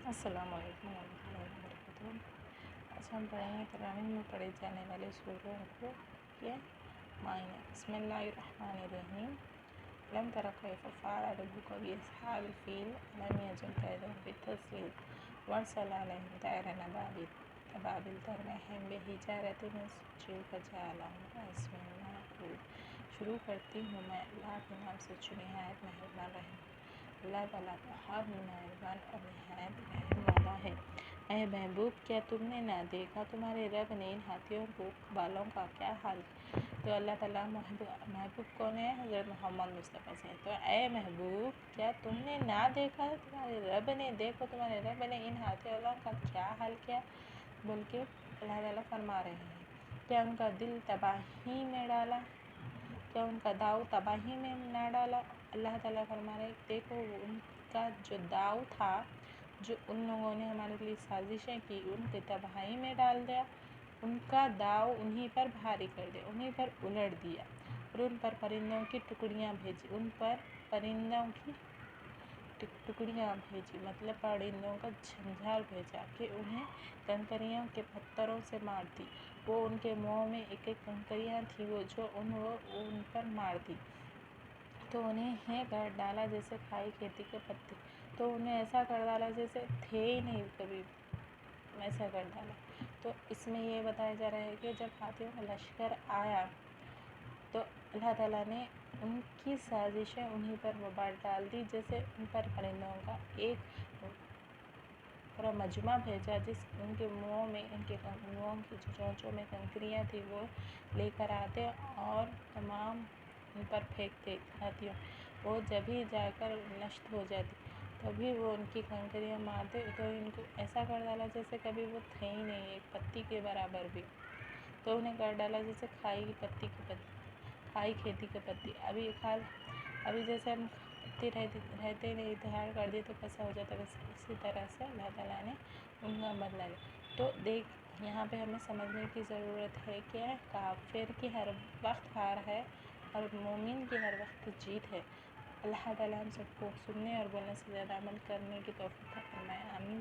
السلام علیکم ورحمۃ اللہ وبرکاتہ۔ آج ہم پڑھیں گے تراویح میں پڑھے جانے والے سوروں کو کے معنی۔ بسم اللہ الرحمن الرحیم۔ لم تر کیف فعل ربک بأصحاب الفیل الم یجعل کیدہم فی تضلیل وارسل علیہم طیرا ابابیل ترمیہم بحجارۃ من سجیل فجعلہم کعصف مأکول۔ شروع کرتی ہوں میں اللہ کے نام سے جو نہایت مہربان رحیم۔ اللہ تعالیٰ بہت مہربان اور نہایت رحم والا ہے۔ اے محبوب، کیا تم نے نہ دیکھا تمہارے رب نے ان ہاتھیوں والوں کا کیا حال ہے؟ تو اللہ تعالیٰ محبوب کون ہے؟ حضرت محمد مصطفیٰ سے۔ تو اے محبوب، کیا تم نے نہ دیکھا تمہارے رب نے، دیکھو تمہارے رب نے ان ہاتھیوں والوں کا کیا حال کیا، بول کے اللہ تعالیٰ فرما رہے ہیں۔ کیا ان کا دل تباہی میں ڈالا، کیا ان کا داؤ تباہی میں نہ ڈالا؟ اللہ تعالیٰ فرما رہے ہیں، دیکھو ان کا جو داؤ تھا، جو ان لوگوں نے ہمارے لیے سازشیں کی، ان کی تباہی میں ڈال دیا، ان کا داؤ انہی پر بھاری کر دیا، انہی پر الٹ دیا، اور ان پر پرندوں کی ٹکڑیاں بھیجی، ان پر پرندوں کی ٹکڑیاں بھیجی، مطلب پرندوں کا جھنجھار بھیجا کہ انہیں کنکریوں کے پتھروں سے مار دی۔ وہ ان کے منہ میں ایک ایک کنکریاں تھی، وہ جو ان پر مار دی تو انہیں کر ڈالا جیسے کھائی کھیتی کے پتے، تو انہیں ایسا کر ڈالا جیسے تھے ہی نہیں کبھی، ایسا کر ڈالا۔ تو اس میں یہ بتایا جا رہا ہے کہ جب ہاتھیوں کا لشکر آیا تو اللہ تعالیٰ نے ان کی سازشیں انہی پر وبال ڈال دی، جیسے ان پر پرندوں کا ایک پورا مجمع بھیجا، جس ان کے منہوں میں، ان کے منہوں کی جو چونچوں میں کنکریاں تھی وہ لے کر آتے اور تمام ان پر پھینکتے ہاتھیوں، وہ جبھی جا کر نشٹ ہو جاتی، تبھی وہ ان کی کنکریاں مارتے تو ان کو ایسا کر ڈالا جیسے کبھی وہ تھے ہی نہیں، ایک پتی کے برابر بھی، تو انہیں کر ڈالا جیسے کھائی کھیتی کے پتی۔ ابھی جیسے ہم پتی رہتے نہیں، دھاڑ کر دی تو کیسا ہو جاتا، اسی طرح سے اللہ تعالیٰ نے ان کا بدلہ لیا۔ تو دیکھ، یہاں پہ ہمیں سمجھنے کی ضرورت ہے کہ کافر کی ہر وقت ہار ہے اور مومن کی ہر وقت جیت ہے۔ اللہ تعالیٰ ہم سب کو سننے اور بولنے سے زیادہ عمل کرنے کی توفیق عطا فرمائے، آمین۔